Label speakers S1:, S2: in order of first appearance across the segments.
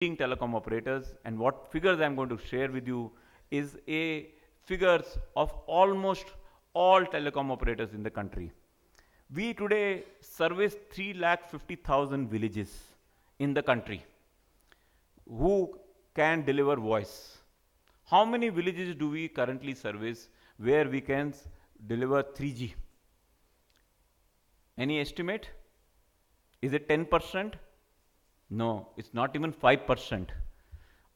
S1: telecom operators, and what figures I'm going to share with you is a figures of almost all telecom operators in the country. We today service 3,50,000 villages in the country who can deliver voice. How many villages do we currently service where we can deliver 3G? Any estimate? Is it 10%? No, it's not even 5%.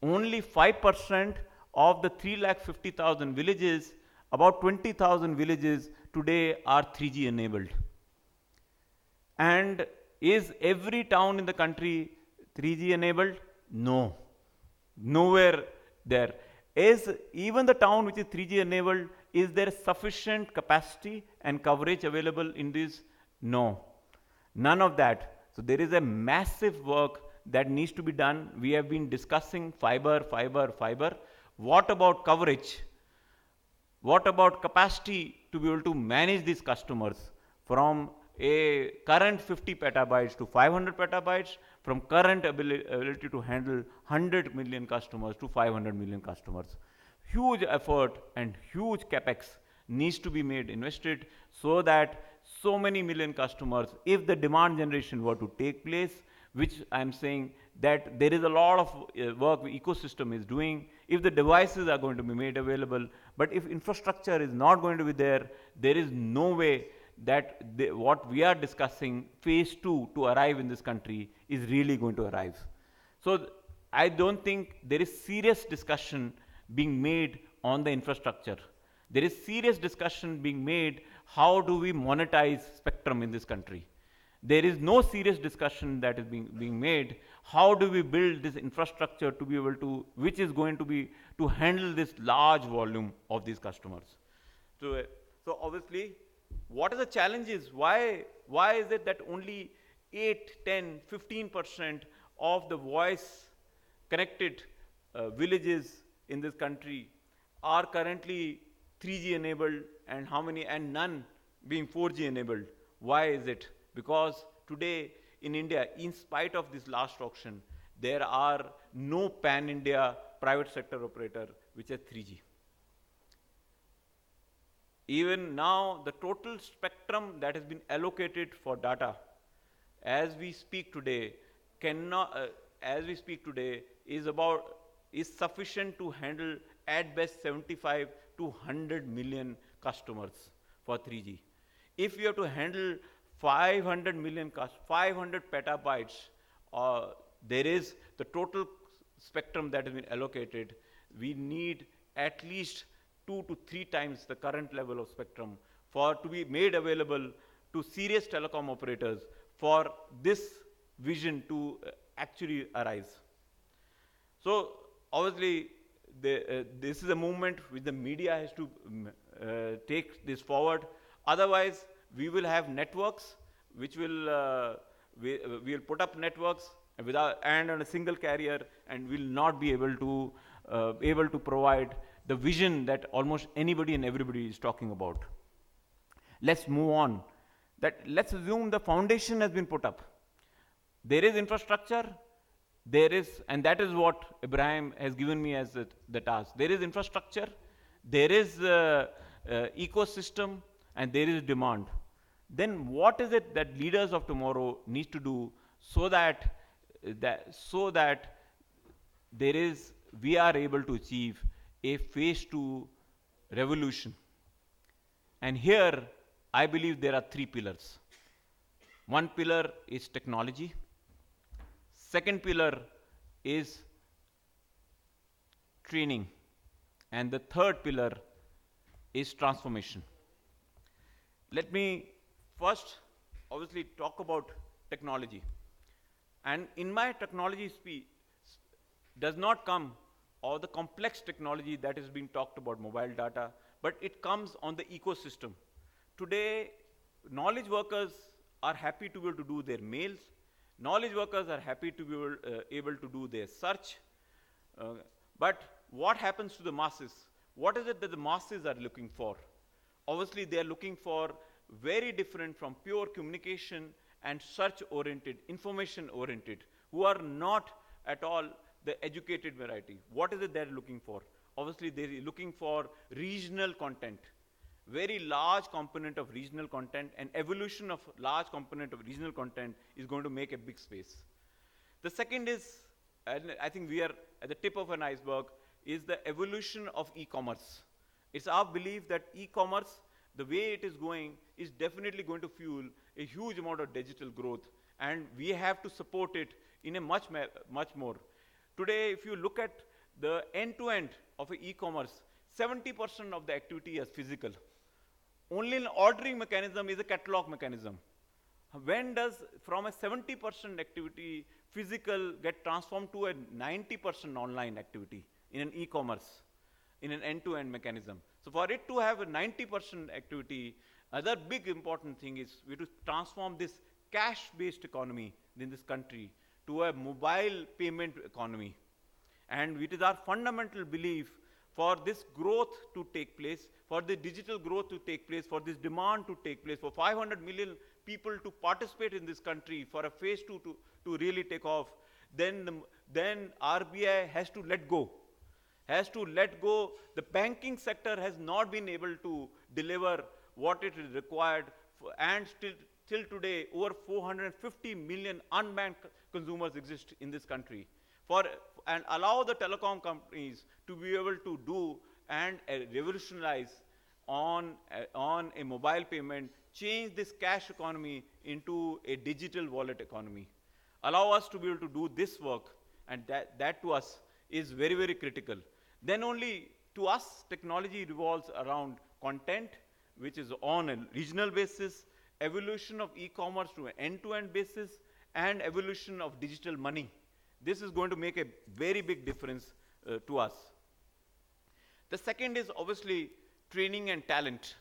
S1: Only 5% of the 3,50,000 villages, about 20,000 villages today are 3G enabled. And is every town in the country 3G enabled? No. Nowhere there. Is even the town which is 3G enabled, is there sufficient capacity and coverage available in this? No. None of that. So there is a massive work that needs to be done. We have been discussing fiber, fiber, fiber. What about coverage? What about capacity to be able to manage these customers from a current 50 petabytes to 500 petabytes, from current ability to handle 100 million customers to 500 million customers? Huge effort and huge capex needs to be made, invested, so that so many million customers, if the demand generation were to take place, which I'm saying that there is a lot of work the ecosystem is doing, if the devices are going to be made available, but if infrastructure is not going to be there, there is no way that what we are discussing, phase 2, to arrive in this country is really going to arrive. So I don't think there is serious discussion being made on the infrastructure. There is serious discussion being made how do we monetize spectrum in this country. There is no serious discussion that is being made how do we build this infrastructure to be able to, which is going to be to handle this large volume of these customers. So obviously, what are the challenges? Why is it that only 8, 10, 15% of the voice connected villages in this country are currently 3G enabled, and how many, and none being 4G enabled? Why is it? Because today in India, in spite of this last auction, there are no pan-India private sector operator which has 3G. Even now, the total spectrum that has been allocated for data, as we speak today, is sufficient to handle at best 75 to 100 million customers for 3G. If you have to handle 500 million, 500 petabytes, there is the total spectrum that has been allocated. We need at least 2 to 3 times the current level of spectrum for to be made available to serious telecom operators for this vision to actually arise. So obviously, this is a movement which the media has to take this forward. Otherwise, we will have networks which will we will put up networks and on a single carrier, and will not be able to provide the vision that almost anybody and everybody is talking about. Let's move on. Let's assume the foundation has been put up. There is infrastructure. There is, and that is what Ibrahim has given me as the task. There is infrastructure, there is ecosystem, and there is demand. Then what is it that leaders of tomorrow need to do so that we are able to achieve a phase 2 revolution? And here, I believe there are 3 pillars. One pillar is technology. Second pillar is training. And the third pillar is transformation. Let me first, obviously, talk about technology. And in my technology speech does not come all the complex technology that is being talked about, mobile data, but it comes on the ecosystem. Today, knowledge workers are happy to be able to do their mails. Knowledge workers are happy to be able to do their search. But what happens to the masses? What is it that the masses are looking for? Obviously, they are looking for very different from pure communication and search-oriented, information-oriented, who are not at all the educated variety. What is it they're looking for? Obviously, they're looking for regional content. Very large component of regional content, and evolution of large component of regional content is going to make a big space. The second is, and I think we are at the tip of an iceberg, is the evolution of e-commerce. It's our belief that e-commerce, the way it is going, is definitely going to fuel a huge amount of digital growth, and we have to support it in a much more. Today, if you look at the end-to-end of e-commerce, 70% of the activity is physical. Only an ordering mechanism is a catalog mechanism. When does, from a 70% activity, physical get transformed to a 90% online activity in an e-commerce, in an end-to-end mechanism? So for it to have a 90% activity, other big important thing is we have to transform this cash-based economy in this country to a mobile payment economy. And it is our fundamental belief, for this growth to take place, for the digital growth to take place, for this demand to take place, for 500 million people to participate in this country, for a phase two to really take off, then RBI has to let go. The banking sector has not been able to deliver what it is required, and till today, over 450 million unbanked consumers exist in this country. And allow the telecom companies to be able to do and revolutionize on a mobile payment, change this cash economy into a digital wallet economy. Allow us to be able to do this work, and that to us is very, very critical. Then only to us, technology revolves around content, which is on a regional basis, evolution of e-commerce to an end-to-end basis, and evolution of digital money. This is going to make a very big difference to us. The second is obviously training and talent.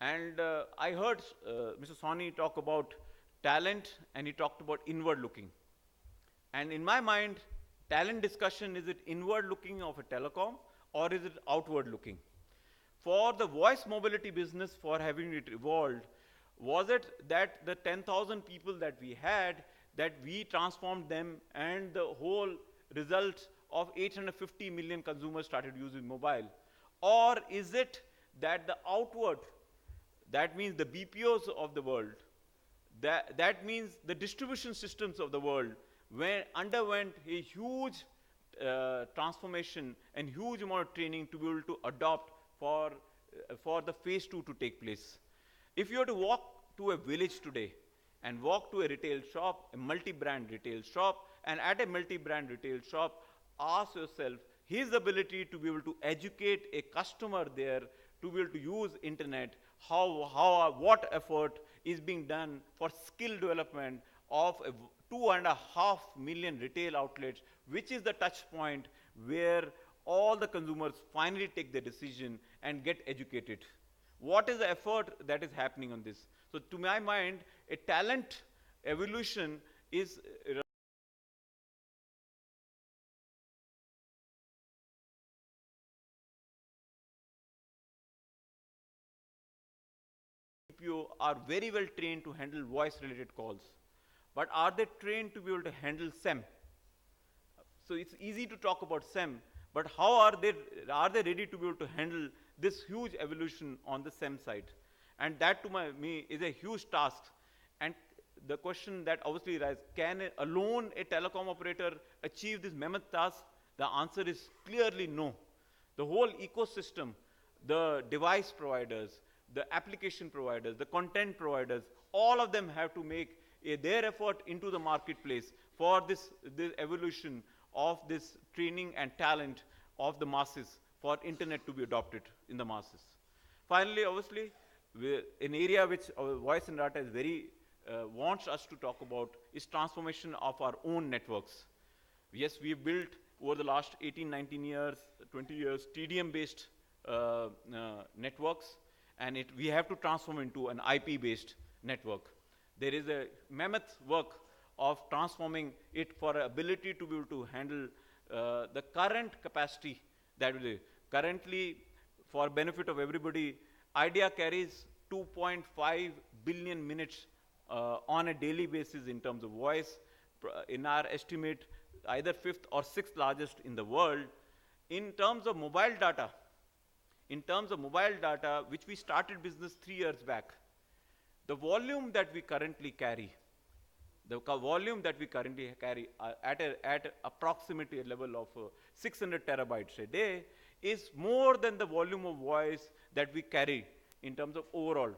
S1: And I heard Mr. Soni talk about talent, and he talked about inward looking. And in my mind, talent discussion, is it inward looking of a telecom, or is it outward looking? For the voice mobility business, for having it evolved, was it that the 10,000 people that we had, that we transformed them, and the whole result of 850 million consumers started using mobile? Or is it that the outward, that means the BPOs of the world, that means the distribution systems of the world, underwent a huge transformation and huge amount of training to be able to adopt for the phase two to take place? If you were to walk to a village today, and walk to a retail shop, a multi-brand retail shop, and at a multi-brand retail shop, ask yourself his ability to be able to educate a customer there, to be able to use internet, what effort is being done for skill development of 2.5 million retail outlets, which is the touch point where all the consumers finally take the decision and get educated. What is the effort that is happening on this? So to my mind, a talent evolution is BPO are very well trained to handle voice related calls, but are they trained to be able to handle SEM? So it's easy to talk about SEM, but how are they ready to be able to handle this huge evolution on the SEM side? And that to me is a huge task. And the question that obviously arises, can alone a telecom operator achieve this mammoth task? The answer is clearly no. The whole ecosystem, the device providers, the application providers, the content providers, all of them have to make their effort into the marketplace for this evolution of this training and talent of the masses, for internet to be adopted in the masses. Finally, obviously, an area which our voice and data is very wants us to talk about is transformation of our own networks. Yes, we've built over the last 18, 19 years, 20 years, TDM-based networks, and we have to transform into an IP-based network. There is a mammoth work of transforming it for ability to be able to handle the current capacity that will currently, for benefit of everybody, Idea carries 2.5 billion minutes on a daily basis in terms of voice. In our estimate, either fifth or sixth largest in the world. In terms of mobile data, which we started business 3 years back, the volume that we currently carry, at approximately a level of 600 terabytes a day is more than the volume of voice that we carry in terms of overall.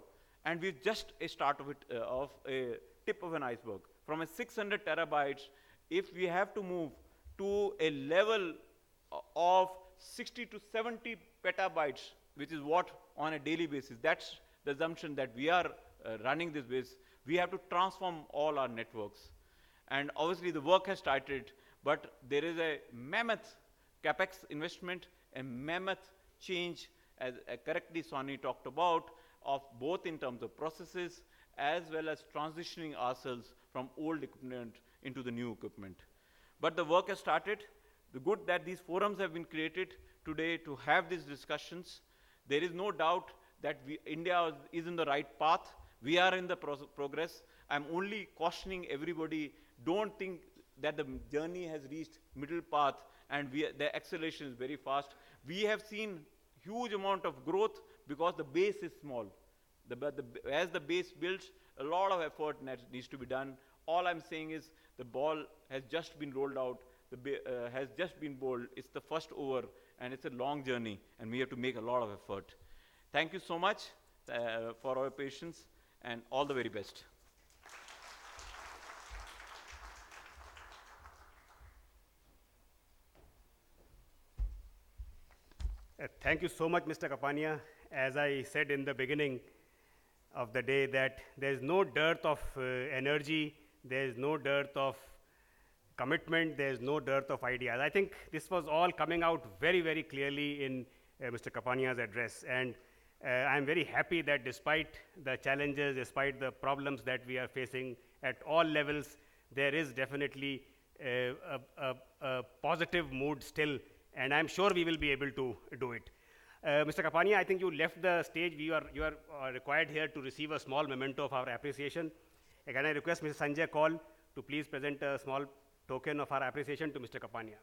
S1: And we're just a start of it, of a tip of an iceberg. From a 600 terabytes, if we have to move to a level of 60 to 70 petabytes, which is what on a daily basis, that's the assumption that we are running this base, we have to transform all our networks. And obviously the work has started, but there is a mammoth capex investment, a mammoth change, as correctly Sonny talked about, of both in terms of processes as well as transitioning ourselves from old equipment into the new equipment. But the work has started. The good that these forums have been created today to have these discussions. There is no doubt that India is in the right path. We are in the progress. I'm only cautioning everybody, don't think that the journey has reached middle path and the acceleration is very fast. We have seen huge amount of growth because the base is small. As the base builds, a lot of effort needs to be done. All I'm saying is the ball has just been rolled out, has just been bowled. It's the first over, and it's a long journey, and we have to make a lot of effort. Thank you so much for our patience, and all the very best.
S2: Thank you so much, Mr. Kapania. As I said in the beginning of the day, that there is no dearth of energy, there is no dearth of commitment, there is no dearth of ideas. I think this was all coming out very, very clearly in Mr. Kapania's address. And I'm very happy that despite the challenges, despite the problems that we are facing at all levels, there is definitely a positive mood still, and I'm sure we will be able to do it. Mr. Kapania, I think you left the stage. You are required here to receive a small memento of our appreciation. Can I request Mr. Sanjay Kaul to please present a small token of our appreciation to Mr. Kapania.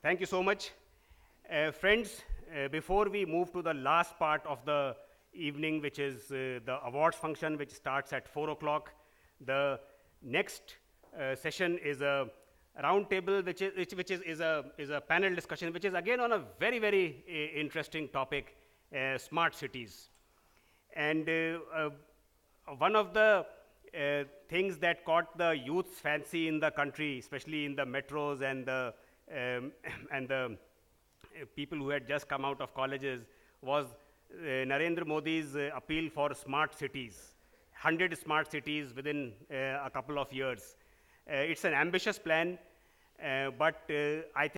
S2: Thank you so much. Friends, before we move to the last part of the evening, which is the awards function, which starts at 4 o'clock, the next session is a round table, which is a panel discussion, which is again on a very, very interesting topic, smart cities. And one of the things that caught the youth's fancy in the country, especially in the metros and the people who had just come out of colleges, was Narendra Modi's appeal for smart cities, 100 smart cities within a couple of years. It's an ambitious plan, but I think